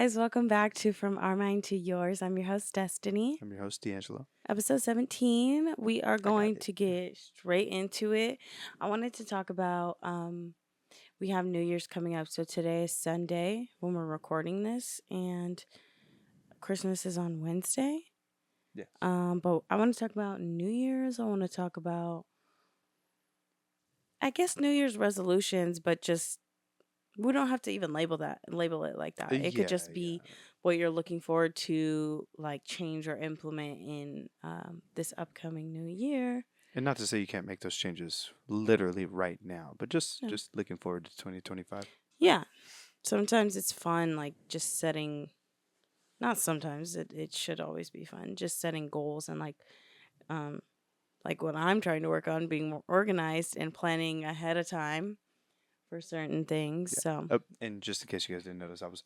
guys. Welcome back to From Our Mind to Yours. I'm your host, Destiny. I'm your host, D'Angelo. Episode 17. We are I got going it. to get straight into it. I wanted to talk about we have New Year's coming up. So today is Sunday when we're recording this, and Christmas is on Wednesday. Yes. But I want to talk about New Year's. I want to talk about, I guess, New Year's resolutions, but just we don't have to even label it like that. It could Yeah, just be what you're looking forward to, like change or implement in this upcoming new year. And not to say you can't make those changes literally right now, but just Yeah. just looking forward to 2025. Yeah. Sometimes it's fun, like just setting. Not sometimes it should always be fun. Just setting goals and um like what I'm trying to work on, being more organized and planning ahead of time for certain things. Yeah. So And just in case you guys didn't notice, I was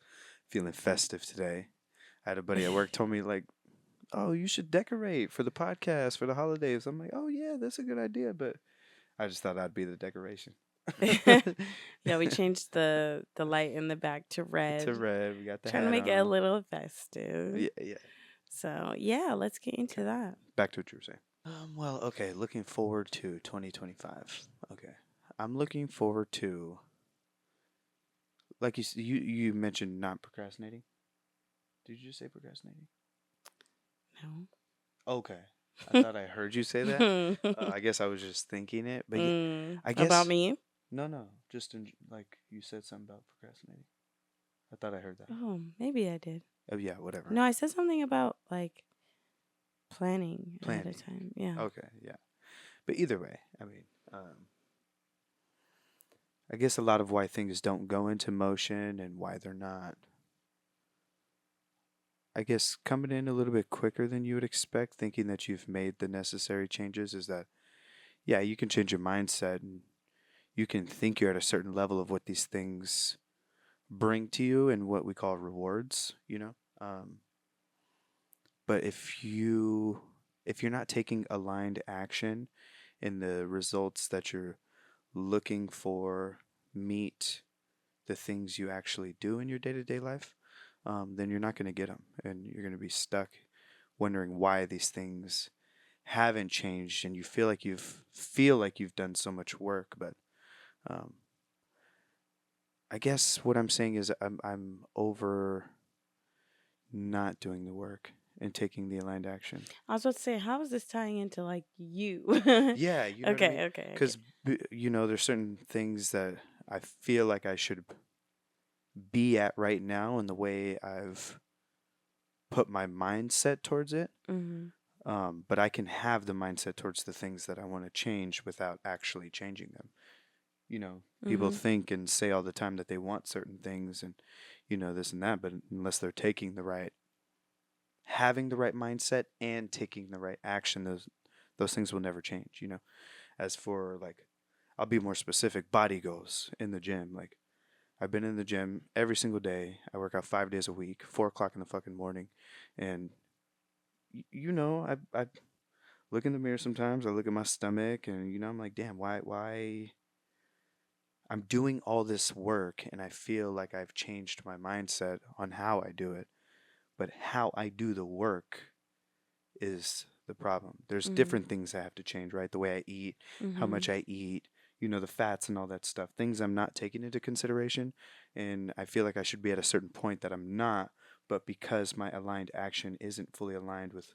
feeling festive today. I had a buddy at work told me like, "Oh, you should decorate for the podcast for the holidays." I'm like, "Oh yeah, that's a good idea," but I just thought I'd be the decoration. yeah, we changed the light in the back to To red. red, we got the Trying to hat make it a on. little festive. Yeah. So yeah, let's get into that. Back to what you were saying. Well, okay, looking forward to 2025. Okay. I'm looking forward to, like you mentioned not procrastinating. Did you just say procrastinating? No. Okay. I thought I heard you say that. I guess I was just thinking it, but yeah, I About guess me? no, just like you said something about procrastinating. I thought I heard that. Oh, maybe I did. Oh yeah, whatever. No, I said something about like planning ahead Planning. of time. Yeah. Okay, yeah. But either way, I mean, I guess a lot of why things don't go into motion and why they're not, I guess, coming in a little bit quicker than you would expect, thinking that you've made the necessary changes, is that, yeah, you can change your mindset and you can think you're at a certain level of what these things bring to you and what we call rewards, you know? But if you're not taking aligned action and the results that you're looking for meet the things you actually do in your day-to-day life, then you're not going to get them, and you're going to be stuck wondering why these things haven't changed, and you feel like you've done so much work, but um, I guess what I'm saying is I'm over not doing the work and taking the aligned action. I was about to say, how is this tying into like you? Yeah, you know what I mean? Okay. Because there's certain things that I feel like I should be at right now, and the way I've put my mindset towards it. Mm-hmm. But I can have the mindset towards the things that I want to change without actually changing them. People Mm-hmm. think and say all the time that they want certain things and, this and that, but unless they're having the right mindset and taking the right action, those things will never change. As for like, I'll be more specific. Body goals in the gym, like I've been in the gym every single day. I work out 5 days a week, 4 o'clock in the fucking morning, and I look in the mirror sometimes. I look at my stomach, and I'm like, damn, why? I'm doing all this work, and I feel like I've changed my mindset on how I do it, but how I do the work is the problem. There's Mm-hmm. different things I have to change, right? The way I eat, how Mm-hmm. much I eat, the fats and all that stuff. Things I'm not taking into consideration, and I feel like I should be at a certain point that I'm not, but because my aligned action isn't fully aligned with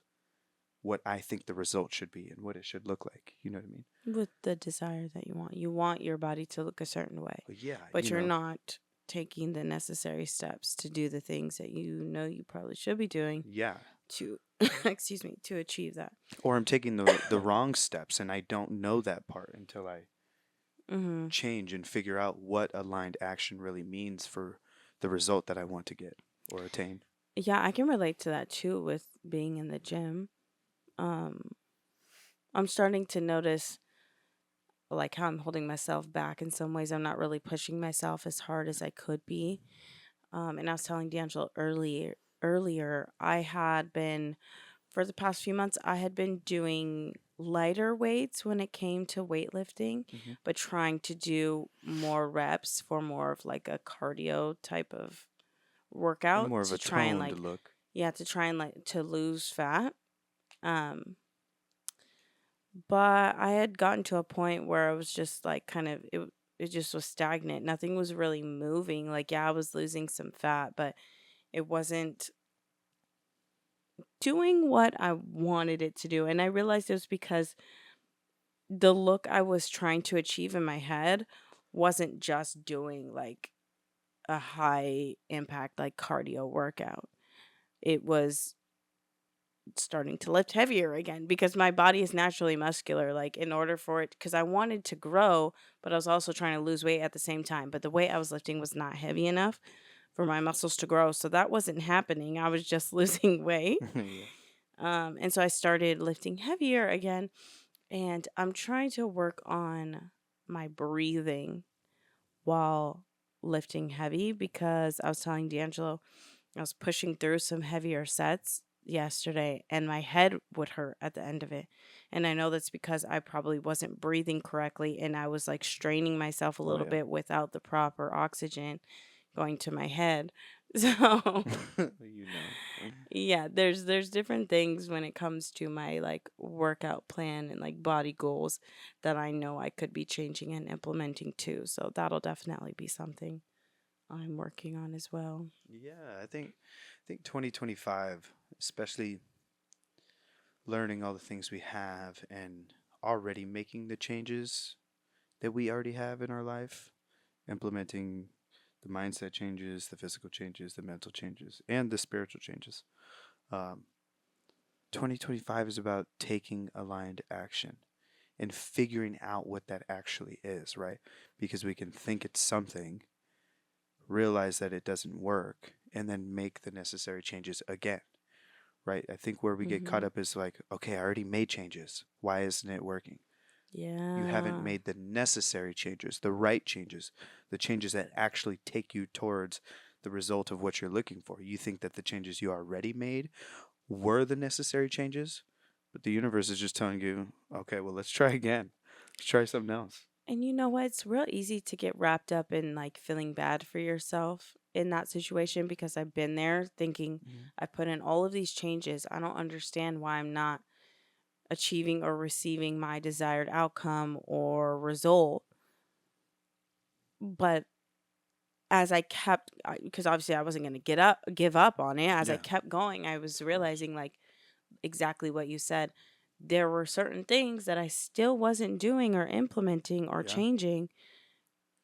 what I think the result should be and what it should look like. You know what I mean? With the desire that you want. You want your body to look a certain way, But yeah, but you're not taking the necessary steps to do the things that you know you probably should be doing yeah. to excuse me, to achieve that. Or I'm taking the wrong steps and I don't know that part until I Mm-hmm. change and figure out what aligned action really means for the result that I want to get or attain. Yeah, I can relate to that too with being in the gym. Um, I'm starting to notice like how I'm holding myself back in some ways. I'm not really pushing myself as hard as I could be. And I was telling D'Angelo earlier, I had been for the past few months, I had been doing lighter weights when it came to weightlifting, Mm-hmm. but trying to do more reps for more of like a cardio type of And workout more of to a try and toned like, look. yeah, to try and like to lose fat. Um, but I had gotten to a point where I was just like kind of it just was stagnant. Nothing was really moving. Like, yeah, I was losing some fat, but it wasn't doing what I wanted it to do. And I realized it was because the look I was trying to achieve in my head wasn't just doing like a high impact like cardio workout. It was starting to lift heavier again because my body is naturally muscular. Like, in order for it, because I wanted to grow, but I was also trying to lose weight at the same time. But the weight I was lifting was not heavy enough for my muscles to grow. So that wasn't happening. I was just losing weight. Yeah. And so I started lifting heavier again. And I'm trying to work on my breathing while lifting heavy because I was telling D'Angelo I was pushing through some heavier sets yesterday and my head would hurt at the end of it. And I know that's because I probably wasn't breathing correctly and I was like straining myself a Oh little yeah. bit without the proper oxygen going to my head. So You know. yeah, there's different things when it comes to my like workout plan and like body goals that I know I could be changing and implementing too. So that'll definitely be something I'm working on as well. Yeah, I think 2025, especially learning all the things we have and already making the changes that we already have in our life, implementing the mindset changes, the physical changes, the mental changes, and the spiritual changes. Um, 2025 is about taking aligned action and figuring out what that actually is, right? Because we can think it's something, realize that it doesn't work, and then make the necessary changes again, right? I think where we get caught Mhm. up is like, okay, I already made changes. Why isn't it working? You haven't Yeah. made the necessary changes, the right changes, the changes that actually take you towards the result of what you're looking for. You think that the changes you already made were the necessary changes, but the universe is just telling you, okay, well, let's try again. Let's try something else. And you know what? It's real easy to get wrapped up in like feeling bad for yourself in that situation because I've been there thinking Mhm. I put in all of these changes. I don't understand why I'm not achieving or receiving my desired outcome or result. But as I kept, because obviously I wasn't going to give up on it. As I Yeah, kept going, I was of course. realizing like exactly what you said. There were certain things that I still wasn't doing or implementing or Yeah. changing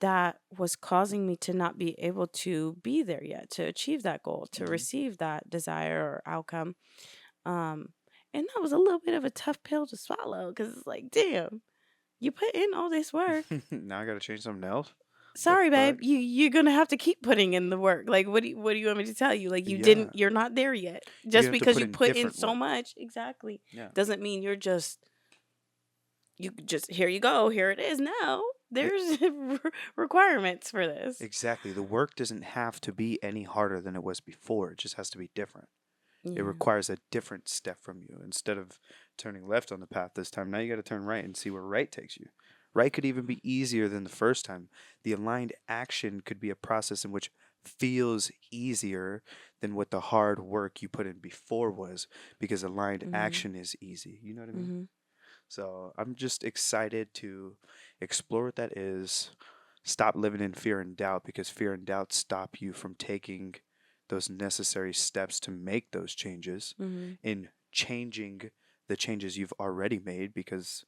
that was causing me to not be able to be there yet, to achieve that goal, to Hmm. receive that desire or outcome. Um, and that was a little bit of a tough pill to swallow because it's like, damn, you put in all this work. Now I got to change something else. What Sorry, the babe. heck? You're gonna have to keep putting in the work. Like, what do you want me to tell you? Like, Yeah, you're not there yet. you're Just gonna have to because put you in put in different so work. much, exactly, Yeah. doesn't mean you just here you go, here it is now. E- There's requirements for this. exactly. The work doesn't have to be any harder than it was before. It just has to be different. It Yeah. requires a different step from you. Instead of turning left on the path this time, now you got to turn right and see where right takes you. Right could even be easier than the first time. The aligned action could be a process in which feels easier than what the hard work you put in before was because aligned Mhm. action is easy. You know what I mean? Mhm. So I'm just excited to explore what that is. Stop living in fear and doubt because fear and doubt stop you from taking those necessary steps to make those changes Mhm. in changing the changes you've already made because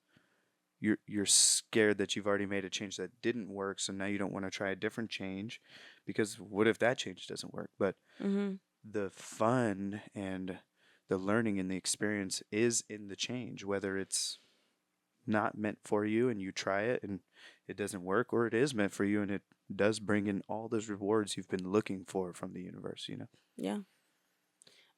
you're scared that you've already made a change that didn't work, so now you don't want to try a different change because what if that change doesn't work? But Mhm. the fun and the learning and the experience is in the change, whether it's not meant for you and you try it and it doesn't work, or it is meant for you and it does bring in all those rewards you've been looking for from the universe, you know? Yeah.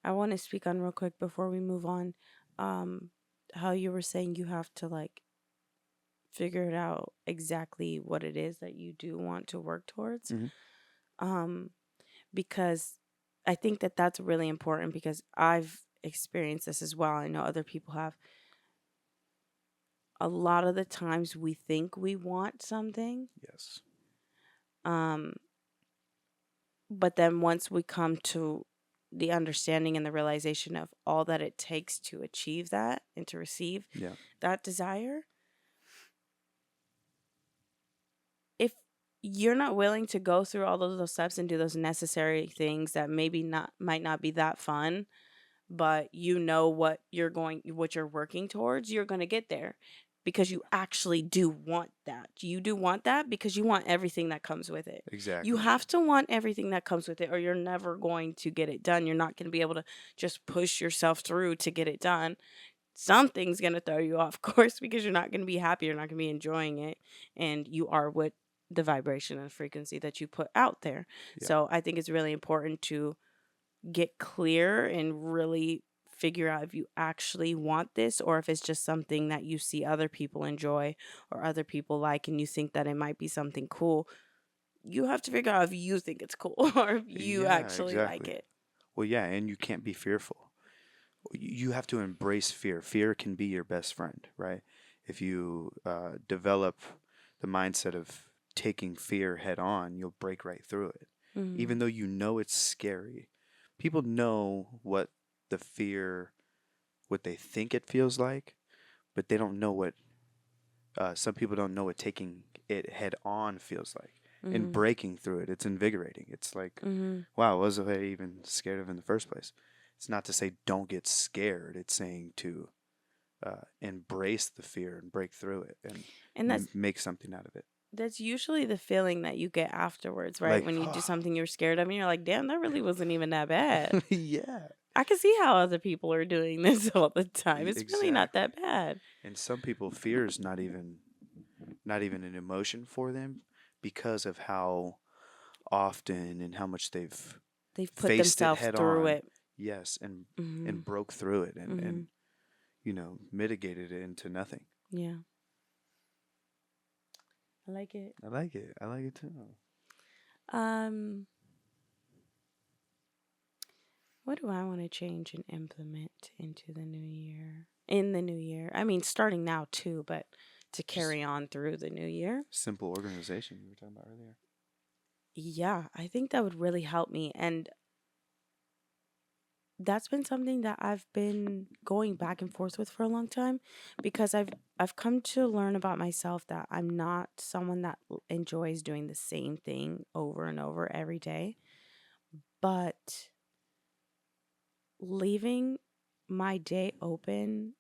I want to speak on real quick before we move on. Um, how you were saying you have to like figure it out exactly what it is that you do want to work towards. Hmm. Um, because I think that that's really important because I've experienced this as well. I know other people have. A lot of the times we think we want something, Yes. um, But then once we come to the understanding and the realization of all that it takes to achieve that and to receive Yeah. that desire, if you're not willing to go through all of those steps and do those necessary things that maybe not might not be that fun, but you know what you're working towards, you're going to get there because you actually do want that. You do want that because you want everything that comes with it. You Exactly. have to want everything that comes with it or you're never going to get it done. You're not going to be able to just push yourself through to get it done. Something's going to throw you off course because you're not going to be happy, you're not going to be enjoying it, and you are what the vibration and frequency that you put out there. Yeah. So I think it's really important to get clear and really figure out if you actually want this or if it's just something that you see other people enjoy or other people like and you think that it might be something cool. You have to figure out if you think it's cool or if you Yeah, actually like exactly. it. Well, yeah, and you can't be fearful. You have to embrace fear. Fear can be your best friend, right? If you develop the mindset of taking fear head on, you'll break right through it. Mm-hmm. Even though you know it's scary, people know what the fear, what they think it feels like, but they don't know what, some people don't know what taking it head on feels like. And Mm-hmm. breaking through it, it's invigorating. It's like, Mm-hmm. wow, what was I even scared of in the first place? It's not to say don't get scared. It's saying to embrace the fear and break through it and And make something out of it. that's usually the feeling that you get afterwards, right? Like, When you do oh, something you're scared of and you're like, damn, that really wasn't even that bad. yeah, I can see how other people are doing this all the time. It's really not exactly. that bad. And some people, fear is not even an emotion for them because of how often and how much they've They've put faced it themselves head through on. it. Yes, Mm-hmm. and broke through it Mm-hmm. and mitigated it into nothing. Yeah. I like it. I like it. I like it too. Um, what do I want to change and implement into the new year? In the new year. I mean, starting now too, but to Just carry on through the new year. simple organization you were talking about earlier. Yeah, I think that would really help me. And that's been something that I've been going back and forth with for a long time because I've come to learn about myself that I'm not someone that enjoys doing the same thing over and over every day, but leaving my day open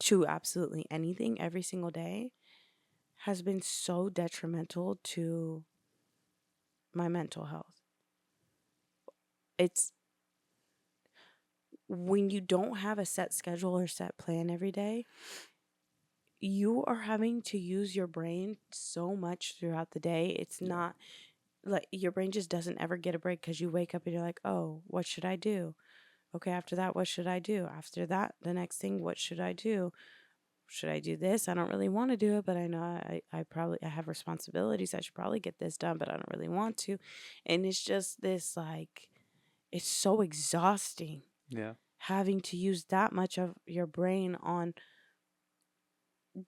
to absolutely anything every single day has been so detrimental to my mental health. It's when you don't have a set schedule or set plan every day, you are having to use your brain so much throughout the day. It's Yeah. not like your brain just doesn't ever get a break because you wake up and you're like, oh, what should I do? Okay, after that, what should I do? After that, the next thing, what should I do? Should I do this? I don't really want to do it, but I know I have responsibilities. I should probably get this done, but I don't really want to. And it's just this like, it's so exhausting Yeah. having to use that much of your brain on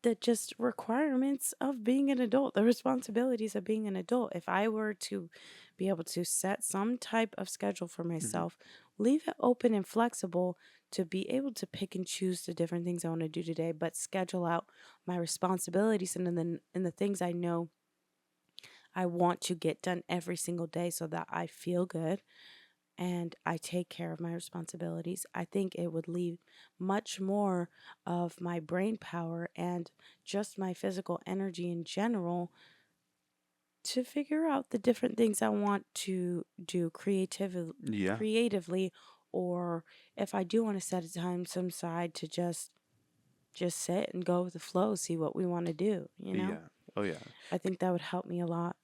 the just requirements of being an adult, the responsibilities of being an adult. If I were to be able to set some type of schedule for Hmm. myself, leave it open and flexible to be able to pick and choose the different things I want to do today, but schedule out my responsibilities and the things I know I want to get done every single day so that I feel good and I take care of my responsibilities, I think it would leave much more of my brain power and just my physical energy in general to figure out the different things I want to do Yeah. creatively, or if I do want to set a time some side to just sit and go with the flow, see what we want to do, you know? Yeah. Oh yeah. I think that would help me a lot.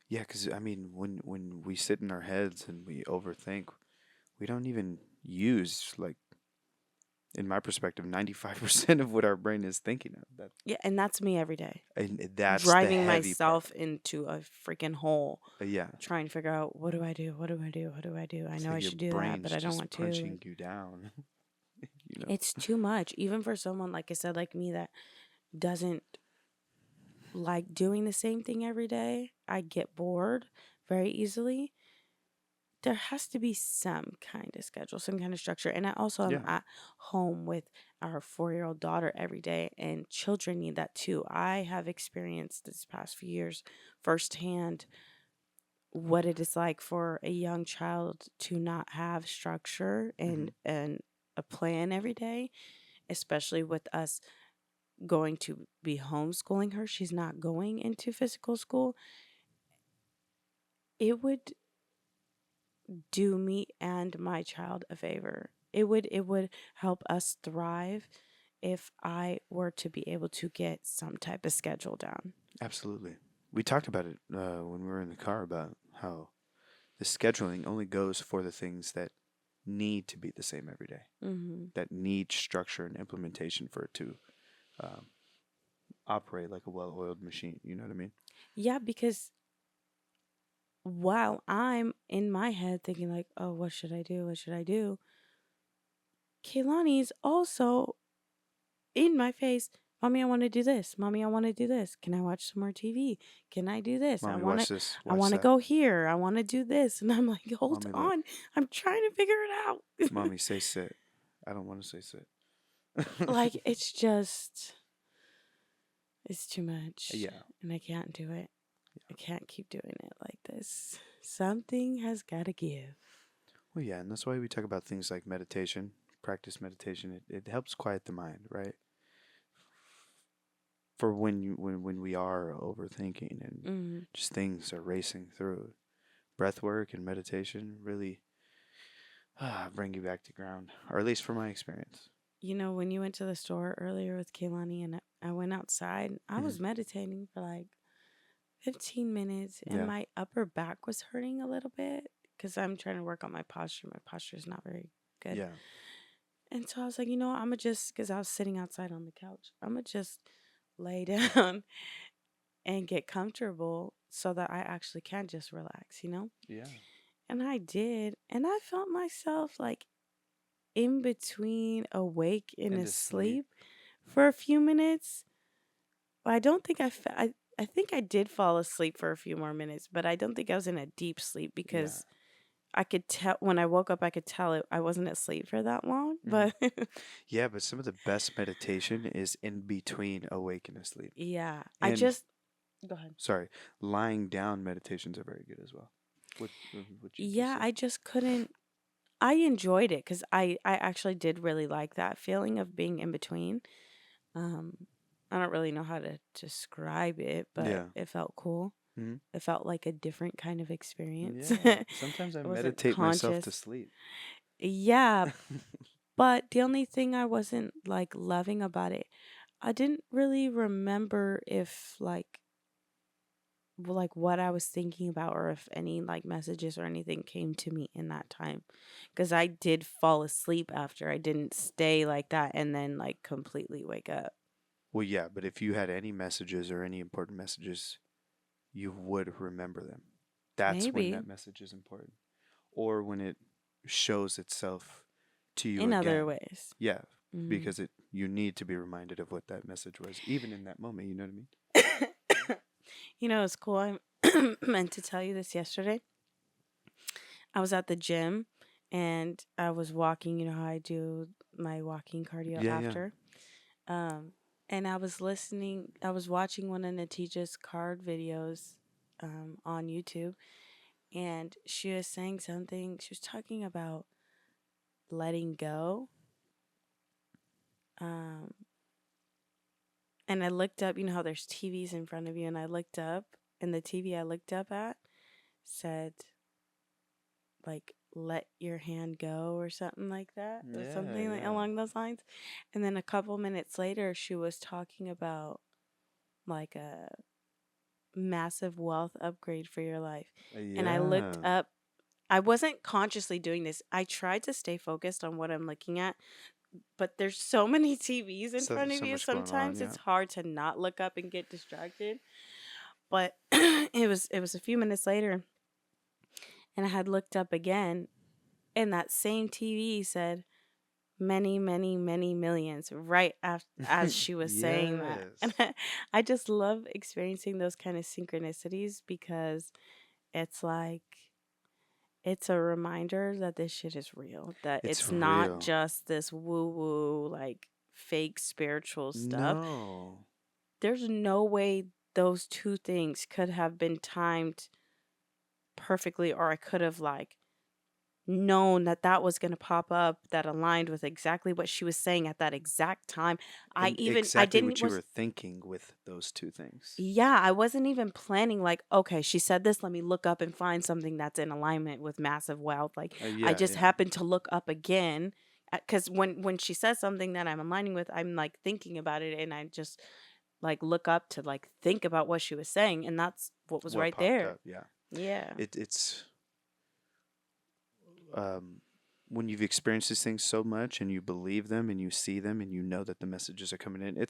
Yeah. Because I mean, when we sit in our heads and we overthink, we don't even use, like, in my perspective, 95% of what our brain is thinking of. Yeah, and that's me every day. And that's the Driving heavy part. myself into a freaking hole Yeah. trying to figure out what do I do? What do I do? What do I do? I It's know like I your should do that, but brain's I don't just want to. punching Like, you down. you know. it's too much, even for someone like I said, like me that doesn't like doing the same thing every day. I get bored very easily, there has to be some kind of schedule, some kind of structure. And I also am Yeah. at home with our 4-year-old daughter every day, and children need that too. I have experienced this past few years firsthand what it is like for a young child to not have structure Hmm. and a plan every day, especially with us going to be homeschooling her. She's not going into physical school. It would do me and my child a favor. It would help us thrive if I were to be able to get some type of schedule down. Absolutely. We talked about it when we were in the car about how the scheduling only goes for the things that need to be the same every day, Hmm. that need structure and implementation for it to um, operate like a well-oiled machine. You know what I mean? Yeah, because while I'm in my head thinking like, "Oh, what should I do? What should I do?" Kaylani's also in my face. Mommy, I want to do this. Mommy, I want to do this. Can I watch some more TV? Can I do this? I Mommy, want to watch this, I watch want to that. go here. I want to do this. And I'm like, "Hold Mommy, look. on. I'm trying to figure it out." Mommy, say sit. I don't want to say sit. Like it's too much Yeah. and I can't do it. I can't keep doing it like this. Something has got to give. Well, yeah, and that's why we talk about things like meditation, practice meditation. It helps quiet the mind, right? For when we are overthinking and Mm. just things are racing through. Breath work and meditation really bring you back to ground, or at least from my experience. You know, when you went to the store earlier with Kaylani and I went outside, I Hmm. was meditating for like 15 minutes and Yeah, my upper back was hurting a little bit because I'm trying to work on my posture. My posture is not very good. yeah. And so I was like, you know what? I'm going to just, because I was sitting outside on the couch, I'm going to just lay down and get comfortable so that I actually can just relax, you know? Yeah. And I did. And I felt myself like in between awake and And to sleep. asleep for a few minutes. I don't think I think I did fall asleep for a few more minutes, but I don't think I was in a deep sleep Yeah. because I could tell when I woke up, I could tell I wasn't asleep for that long. Hmm. But Yeah, but some of the best meditation is in between awake and asleep. yeah, I And just go ahead. sorry, lying down meditations are very good as well. What you just Yeah, said. I just couldn't. I enjoyed it because I actually did really like that feeling of being in between. Um, I don't really know how to describe it, but Yeah. it felt cool. Hmm. It felt like a different kind of experience. Yeah. I Sometimes I wasn't meditate myself to conscious. sleep. Yeah, but the only thing I wasn't like loving about it, I didn't really remember if like what I was thinking about or if any like messages or anything came to me in that time. Cuz I did fall asleep after. I didn't stay like that and then like completely wake up. Well, yeah, but if you had any messages or any important messages, you would remember them. That's when Maybe that message is important. Or when it shows itself to you in other again. ways. Yeah, Mm. because it you need to be reminded of what that message was, even in that moment. You know what I mean? You know, it's cool. I meant to tell you this yesterday. I was at the gym and I was walking, you know how I do my walking cardio Yeah, yeah. after. Um, and I was watching one of Natija's card videos on YouTube, and she was saying something. She was talking about letting go. Um, and I looked up, you know how there's TVs in front of you, and I looked up, and the TV I looked up at said, like, let your hand go or something like that, or Yeah, something like yeah. along those lines. And then a couple minutes later, she was talking about like a massive wealth upgrade for your life. And I looked Yeah. up, I wasn't consciously doing this. I tried to stay focused on what I'm looking at, but there's so many TVs in So front of so you. much going on, Sometimes yeah. it's hard to not look up and get distracted. But it was a few minutes later and I had looked up again and that same TV said many, many, many millions right as she was saying that. And Yes. I just love experiencing those kind of synchronicities because it's like it's a reminder that this shit is real. That It's it's not real. just this woo woo, like fake spiritual stuff. No. There's no way those two things could have been timed perfectly, or I could have like known that that was going to pop up that aligned with exactly what she was saying at that exact time. And I exactly didn't what you was were thinking with those two things. yeah, I wasn't even planning like, okay, she said this, let me look up and find something that's in alignment with massive wealth. Like I Yeah, just yeah. happened to look up again cuz when she says something that I'm aligning with, I'm like thinking about it and I just like look up to like think about what she was saying and that's what was What right popped there. up? Yeah. Yeah. It's um, when you've experienced these things so much and you believe them and you see them and you know that the messages are coming in.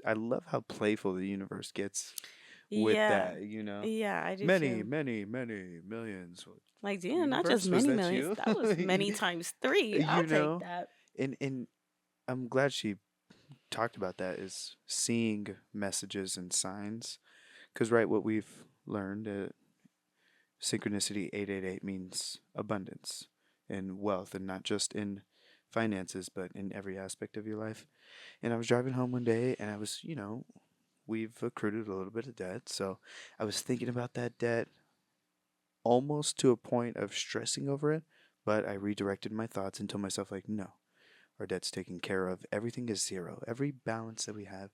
I love how playful the universe gets with Yeah. that, you know. Yeah, I do Many, too. many, many millions. Like, damn, not just Universe, was many that millions. you? That was many times three. I'll You take know? that. And I'm glad she talked about that is seeing messages and signs. Because, right, what we've learned, synchronicity 888 means abundance and wealth, and not just in finances, but in every aspect of your life. And I was driving home one day and I was, we've accrued a little bit of debt. So I was thinking about that debt almost to a point of stressing over it. But I redirected my thoughts and told myself, like, no, our debt's taken care of. Everything is zero. Every balance that we have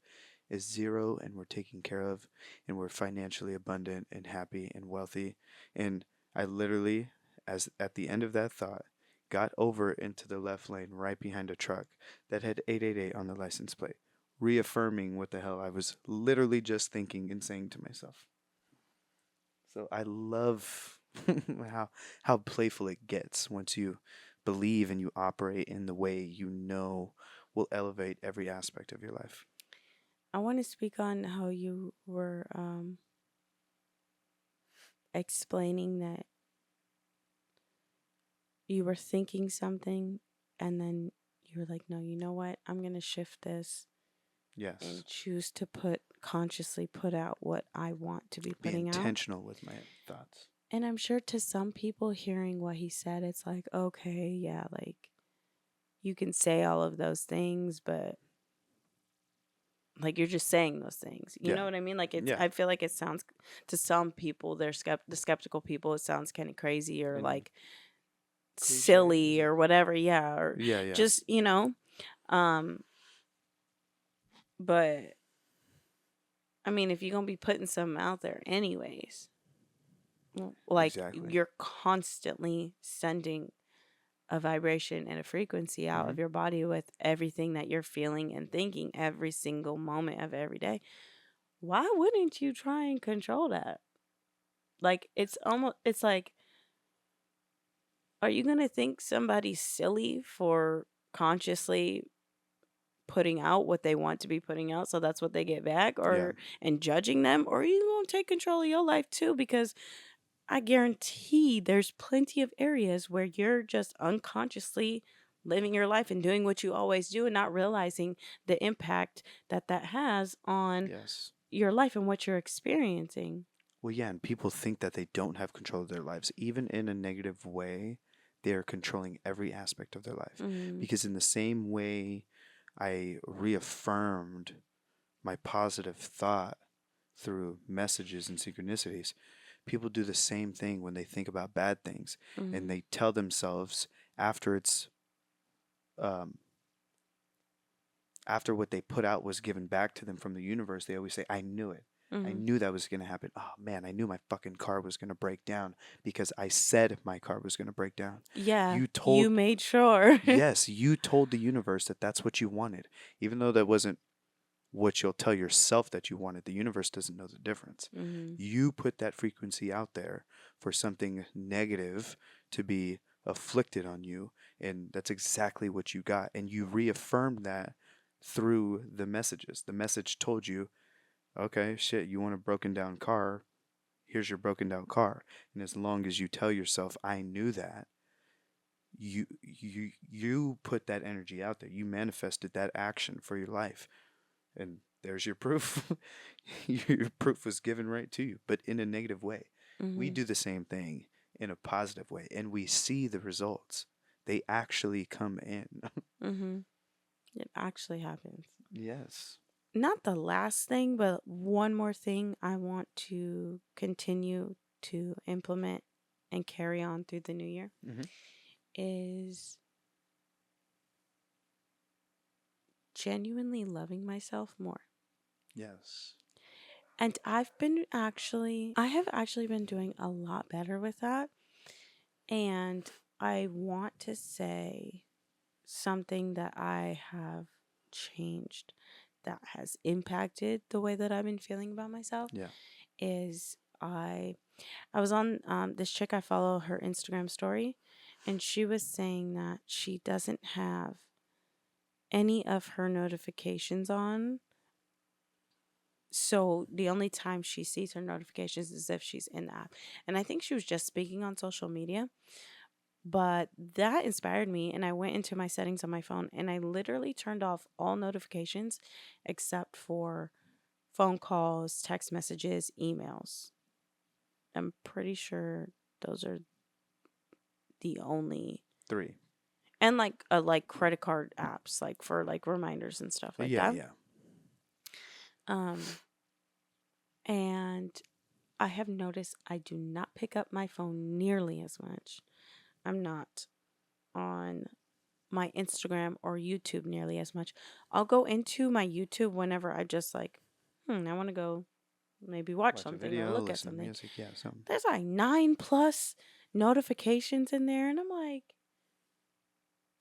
is zero, and we're taken care of, and we're financially abundant and happy and wealthy. And I literally, as at the end of that thought, got over into the left lane right behind a truck that had 888 on the license plate, reaffirming what the hell I was literally just thinking and saying to myself. So I love how playful it gets once you believe and you operate in the way you know will elevate every aspect of your life. I want to speak on how you were explaining that you were thinking something and then you were like, no, you know what? I'm going to shift this Yes. and choose to put consciously put out what I want to be Be putting out. intentional with my thoughts. And I'm sure to some people hearing what he said, it's like, okay, yeah, like you can say all of those things, but like you're just saying those things. You Yeah. know what I mean? Like it's Yeah. I feel like it sounds to some people, the skeptical people, it sounds kind of crazy or And like cliche, is silly it? or whatever, yeah, or Yeah, yeah. just, um but I mean, if you're going to be putting something out there anyways, like Exactly. you're constantly sending a vibration and a frequency out Hmm. of your body with everything that you're feeling and thinking every single moment of every day. Why wouldn't you try and control that? Like it's like, are you going to think somebody's silly for consciously putting out what they want to be putting out so that's what they get back, Yeah. or and judging them, or are you going to take control of your life too? Because I guarantee there's plenty of areas where you're just unconsciously living your life and doing what you always do and not realizing the impact that that has on Yes. your life and what you're experiencing. Well, yeah, and people think that they don't have control of their lives. Even in a negative way, they are controlling every aspect of their life. Mm, Because in the same way I reaffirmed my positive thought through messages and synchronicities, people do the same thing when they think about bad things. And mm, they tell themselves after it's um, after what they put out was given back to them from the universe, they always say, I knew it. I mm. knew that was going to happen. Oh man, I knew my fucking car was going to break down because I said my car was going to break down. Yeah, You you told, made sure. yes, you told the universe that that's what you wanted. Even though that wasn't what you'll tell yourself that you wanted, the universe doesn't know the difference. Mm, You put that frequency out there for something negative to be afflicted on you, and that's exactly what you got. And you reaffirmed that through the messages. The message told you, okay, shit, you want a broken down car? Here's your broken down car. And as long as you tell yourself, I knew that, you put that energy out there. You manifested that action for your life. And there's your proof. Your proof was given right to you, but in a negative way. We Mhm. do the same thing in a positive way and we see the results. They actually come in. Mhm. It actually happens. Yes. Not the last thing, but one more thing I want to continue to implement and carry on through the new year Hmm. is genuinely loving myself more. Yes. And I have actually been doing a lot better with that. And I want to say something that I have changed that has impacted the way that I've been feeling about myself Yeah. is I was on this chick I follow her Instagram story, and she was saying that she doesn't have any of her notifications on. So the only time she sees her notifications is if she's in the app. And I think she was just speaking on social media, but that inspired me. And I went into my settings on my phone and I literally turned off all notifications except for phone calls, text messages, emails. I'm pretty sure those are the only, Three. and like credit card apps like for like reminders and stuff like Yeah, that. yeah. Um and I have noticed I do not pick up my phone nearly as much. I'm not on my Instagram or YouTube nearly as much. I'll go into my YouTube whenever I just like, I want to go maybe watch Watch a something or video, look at listen to something. music. Yeah, something. There's like 9+ notifications in there, and I'm like,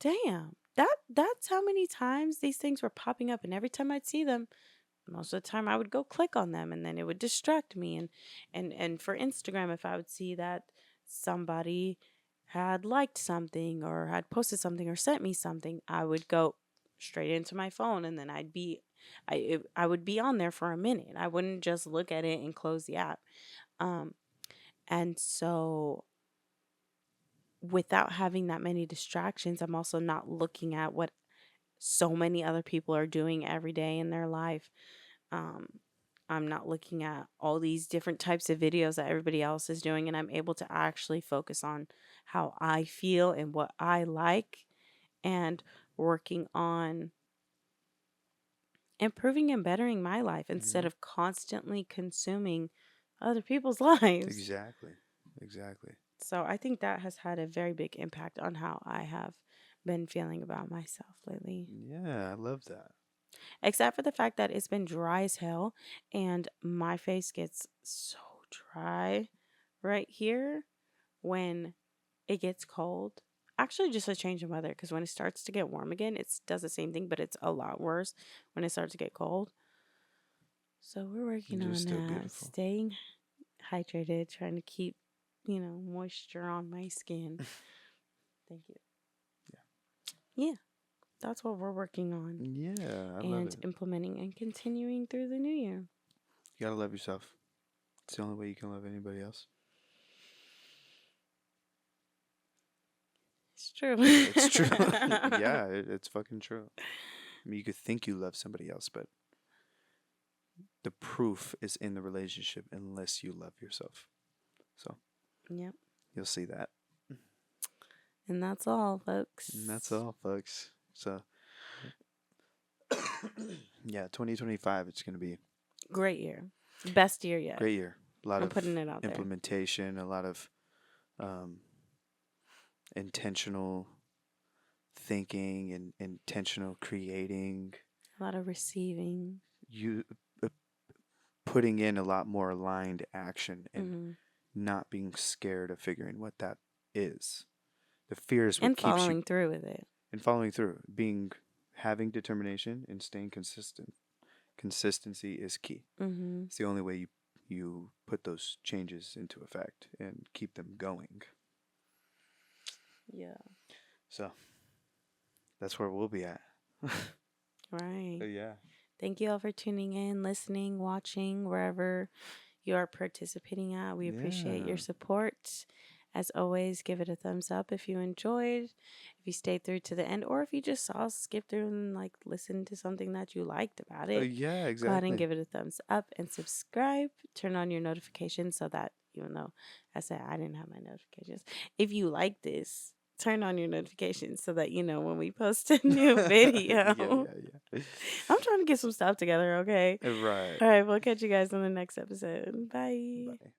damn, that's how many times these things were popping up, and every time I'd see them, most of the time I would go click on them and then it would distract me. And for Instagram, if I would see that somebody had liked something or had posted something or sent me something, I would go straight into my phone and then I would be on there for a minute. I wouldn't just look at it and close the app. um and so without having that many distractions, I'm also not looking at what so many other people are doing every day in their life. um, I'm not looking at all these different types of videos that everybody else is doing, and I'm able to actually focus on how I feel and what I like and working on improving and bettering my life instead Hmm. of constantly consuming other people's lives. Exactly. Exactly. So I think that has had a very big impact on how I have been feeling about myself lately. Yeah, I love that. Except for the fact that it's been dry as hell and my face gets so dry right here when it gets cold. Actually, just a change in weather because when it starts to get warm again, it does the same thing, but it's a lot worse when it starts to get cold. So we're working You're on still beautiful. staying hydrated, trying to keep, moisture on my skin. Thank you. Yeah, that's what we're working on Yeah, I love and it. implementing and continuing through the new year. You gotta love yourself. It's the only way you can love anybody else. It's true. It's true. Yeah, it's fucking true. I mean, you could think you love somebody else, but the proof is in the relationship unless you love yourself. So Yep. you'll see that. And that's all, And that's folks. all, folks. So yeah, 2025. It's gonna be a Great year. Best year yet. great year. A lot I'm of putting it out there. implementation. A lot of um, intentional thinking and intentional creating. A lot of receiving. You uh, putting in a lot more aligned action and Hmm. not being scared of figuring what that is. The fear is what And keeps you following through with it. and following through. Having determination and staying consistent. Consistency is key. Hmm. It's the only way you put those changes into effect and keep them going. Yeah. So that's where we'll be at. Right. Yeah. Thank you all for tuning in, listening, watching, wherever you are participating at. We appreciate your Yeah. support. As always, give it a thumbs up if you enjoyed, if you stayed through to the end, or if you just saw us skip through and like listen to something that you liked about it. Yeah, Go ahead and exactly. give it a thumbs up and subscribe. Turn on your notifications so that even though I said I didn't have my notifications. If you like this, turn on your notifications so that you know when we post a new Yeah, video. yeah, I'm trying to get some stuff together, okay? yeah. Right. All right, we'll catch you guys in the next episode. Bye. Bye.